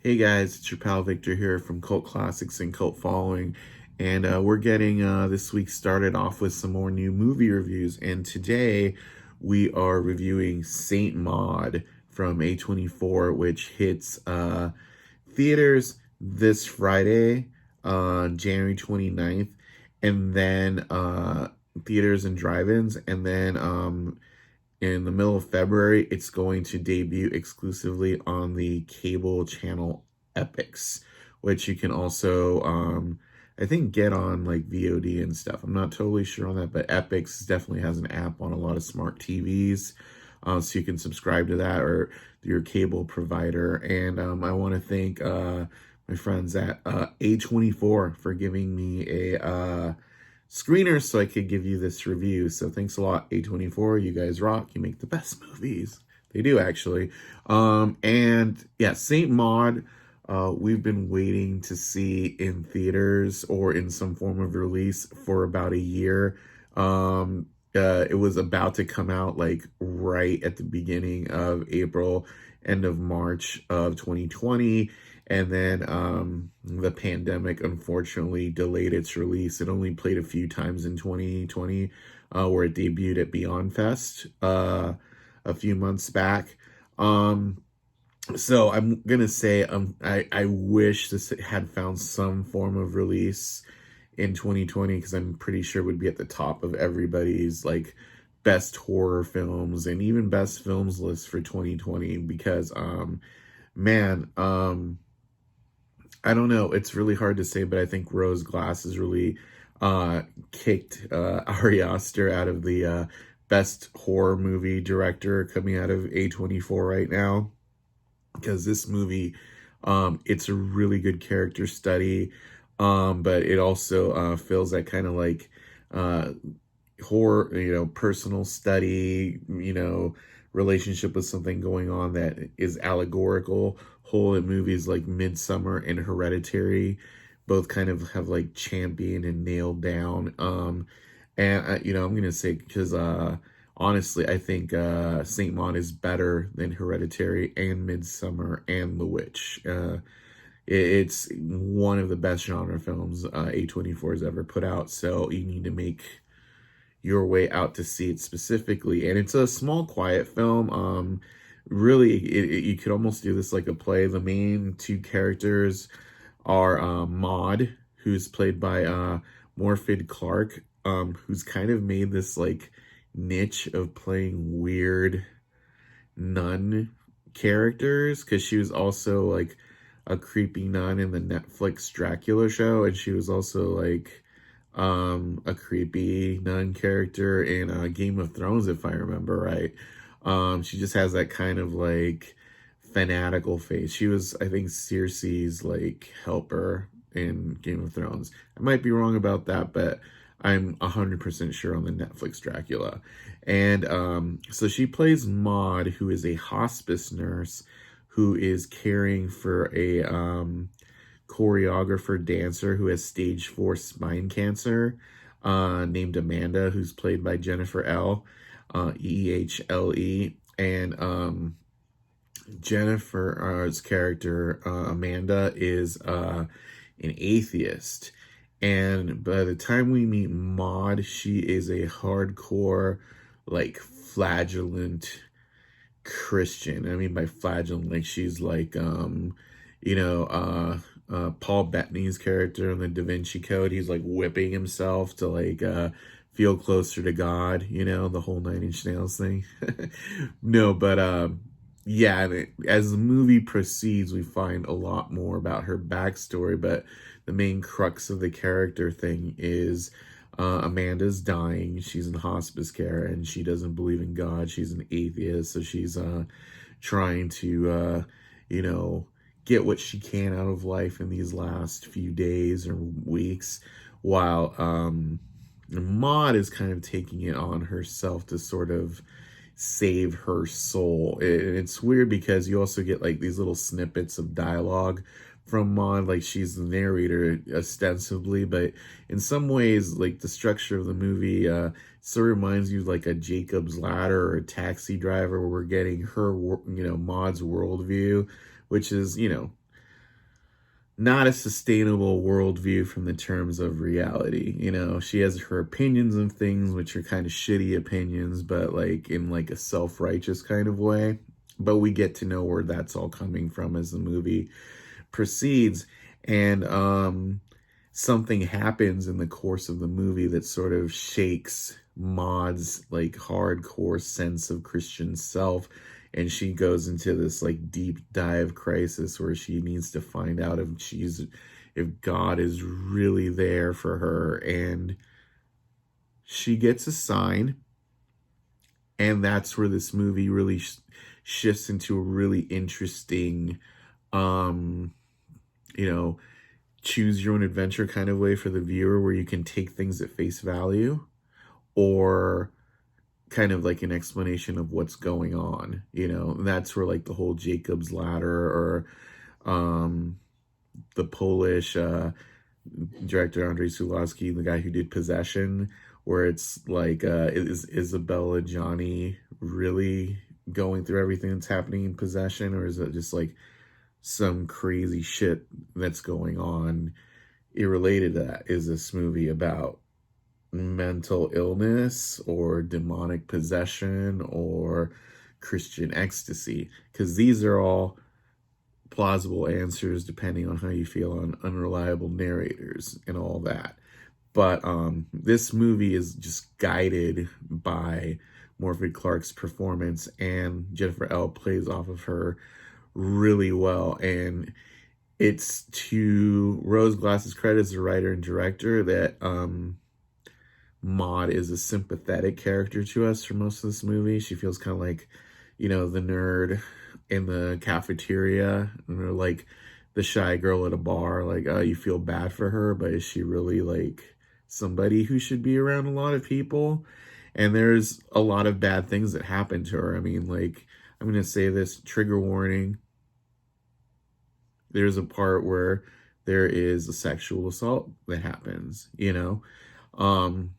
Hey guys, it's your pal Victor here from Cult Classics and Cult Following, and we're getting this week started off with some more new movie reviews. And today we are reviewing Saint Maud from A24, which hits theaters this Friday, January 29th, and then theaters and drive-ins, and then in the middle of February, it's going to debut exclusively on the cable channel EPIX, which you can also, I think, get on like VOD and stuff. I'm not totally sure on that, but EPIX definitely has an app on a lot of smart TVs, so you can subscribe to that or your cable provider. And I want to thank my friends at A24 for giving me a screener so I could give you this review. So thanks a lot, A24. You guys rock. You make the best movies. They do, actually. And yeah, Saint Maud, we've been waiting to see in theaters or in some form of release for about a year. It was about to come out like right at the beginning of April, end of March of 2020. And then the pandemic unfortunately delayed its release. It only played a few times in 2020, where it debuted at Beyond Fest a few months back. So I'm gonna say I wish this had found some form of release in 2020, because I'm pretty sure it would be at the top of everybody's like best horror films and even best films list for 2020, because man, I don't know. It's really hard to say, but I think Rose Glass has really kicked Ari Aster out of the best horror movie director coming out of A24 right now. Because this movie, it's a really good character study, but it also feels that kind of like horror, personal study, relationship with something going on that is allegorical. Whole in movies like Midsommar and Hereditary both kind of have like championed and nailed down. And I'm gonna say, because honestly, I think Saint Maud is better than Hereditary and Midsommar and The Witch. It's one of the best genre films A24 has ever put out, so you need to make your way out to see it specifically. And it's a small, quiet film. Really, you could almost do this like a play. The main two characters are Maud, who's played by Morfydd Clark, who's kind of made this like niche of playing weird nun characters, because she was also like a creepy nun in the Netflix Dracula show, and she was also like a creepy nun character in Game of Thrones, if I remember right. She just has that kind of like fanatical face. She was, I think, Cersei's like helper in Game of Thrones. I might be wrong about that, but I'm 100% sure on the Netflix Dracula. And so she plays Maud, who is a hospice nurse who is caring for a choreographer dancer who has stage 4 spine cancer, named Amanda, who's played by Jennifer Ehle. And Jennifer's character, Amanda, is an atheist. And by the time we meet Maud, she is a hardcore, like, flagellant Christian. I mean, by flagellant, like, she's like, Paul Bettany's character in the Da Vinci Code. He's like whipping himself to like feel closer to God, the whole Nine Inch Nails thing. No, but yeah, as the movie proceeds, we find a lot more about her backstory, but the main crux of the character thing is Amanda's dying. She's in hospice care, and she doesn't believe in God. She's an atheist, so she's trying to, get what she can out of life in these last few days or weeks, while Maud is kind of taking it on herself to sort of save her soul. And it's weird because you also get like these little snippets of dialogue from Maud, like she's the narrator ostensibly, but in some ways, like the structure of the movie sort of reminds you of like a Jacob's Ladder or a Taxi Driver, where we're getting her, Maud's worldview, which is, not a sustainable worldview from the terms of reality. You know, she has her opinions of things, which are kind of shitty opinions, but like in like a self-righteous kind of way. But we get to know where that's all coming from as the movie proceeds. And something happens in the course of the movie that sort of shakes Maud's like hardcore sense of Christian self, and she goes into this like deep dive crisis where she needs to find out if God is really there for her. And she gets a sign, and that's where this movie really shifts into a really interesting um you know, choose your own adventure kind of way for the viewer, where you can take things at face value, or kind of like an explanation of what's going on. You know, and that's where like the whole Jacob's Ladder, or um the Polish director Andrzej Sulawski, the guy who did Possession, where it's like is Isabella Johnny really going through everything that's happening in Possession, or is it just like some crazy shit that's going on? Irrelated to that, is this movie about mental illness or demonic possession or Christian ecstasy? Because these are all plausible answers depending on how you feel on unreliable narrators and all that. But this movie is just guided by Morfydd Clark's performance, and Jennifer L plays off of her really well. And it's to Rose Glass's credit as a writer and director that Maud is a sympathetic character to us for most of this movie. She feels kind of like, you know, the nerd in the cafeteria, or like the shy girl at a bar. Like, oh, you feel bad for her, but is she really like somebody who should be around a lot of people? And there's a lot of bad things that happen to her. I mean, like, I'm going to say this, trigger warning. There's a part where there is a sexual assault that happens, you know? And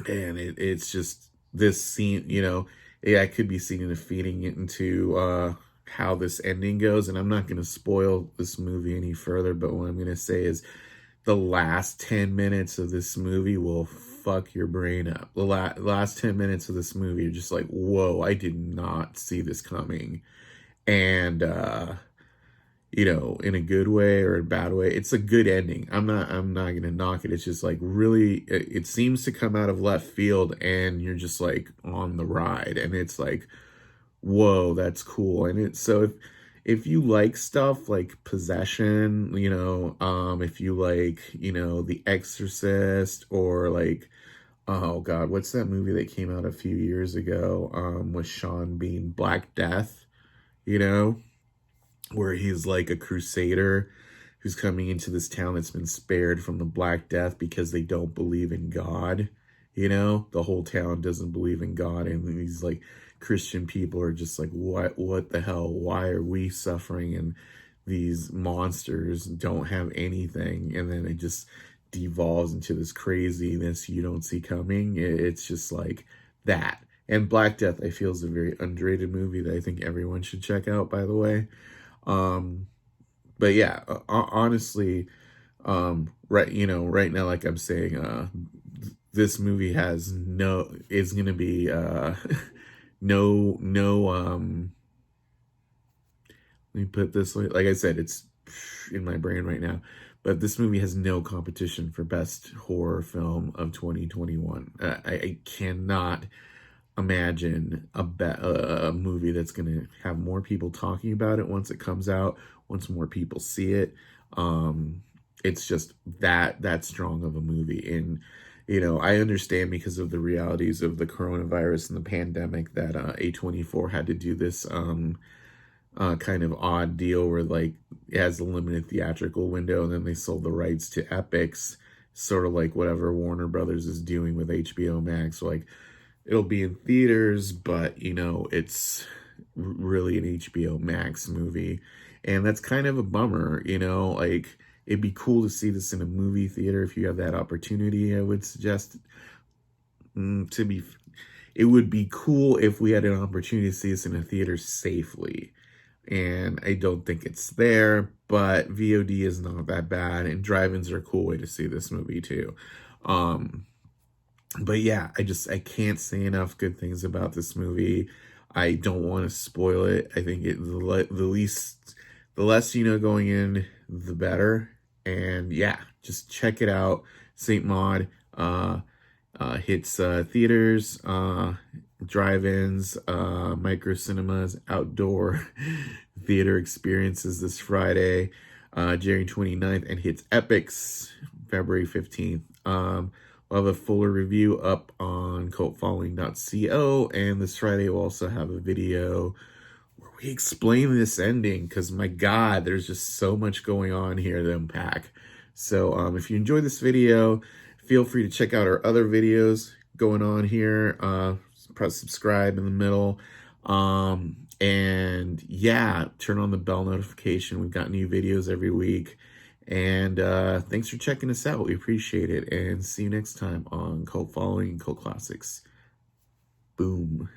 it's just this scene, you know, yeah, it could be seen in feeding it into how this ending goes. And I'm not going to spoil this movie any further, but what I'm going to say is the last 10 minutes of this movie will fuck your brain up. The last 10 minutes of this movie are just like, whoa, I did not see this coming. And you know, in a good way or a bad way, it's a good ending. I'm not gonna knock it. It's just like really, it seems to come out of left field, and you're just like on the ride, and it's like, whoa, that's cool. And it's so, if you like stuff like Possession, you know, if you like, you know, The Exorcist, or like, oh god, what's that movie that came out a few years ago with Sean Bean, Black Death, you know, where he's like a crusader who's coming into this town that's been spared from the Black Death because they don't believe in God. You know, the whole town doesn't believe in God, and these like Christian people are just like, what the hell? Why are we suffering? And these monsters don't have anything, and then it just devolves into this craziness you don't see coming. It's just like that. And Black Death, I feel, is a very underrated movie that I think everyone should check out, by the way. But yeah, honestly, right, you know, right now, like I'm saying, this movie is going to be, no, let me put it this way. Like I said, it's in my brain right now, but this movie has no competition for best horror film of 2021. I cannot imagine a movie that's going to have more people talking about it once it comes out, once more people see it. It's just that strong of a movie. And, you know, I understand because of the realities of the coronavirus and the pandemic that A24 had to do this kind of odd deal where like it has a limited theatrical window, and then they sold the rights to EPIX, sort of like whatever Warner Brothers is doing with HBO Max. So like, it'll be in theaters, but, you know, it's really an HBO Max movie. And that's kind of a bummer, you know, like, it'd be cool to see this in a movie theater if you have that opportunity. I would suggest it would be cool if we had an opportunity to see this in a theater safely. and I don't think it's there, but VOD is not that bad, and drive-ins are a cool way to see this movie too. But yeah, I can't say enough good things about this movie. I don't want to spoil it. I think the less you know going in, the better. And yeah, just check it out. St. Maud hits theaters, drive-ins, micro cinemas, outdoor theater experiences this Friday, January 29th, and hits EPIX February 15th. We'll have a fuller review up on cultfollowing.co, and this Friday we'll also have a video where we explain this ending, because my God, there's just so much going on here to unpack. So if you enjoyed this video, feel free to check out our other videos going on here. Press subscribe in the middle. And yeah, turn on the bell notification. We've got new videos every week. And thanks for checking us out. We appreciate it. And see you next time on Cult Following Cult Classics. Boom.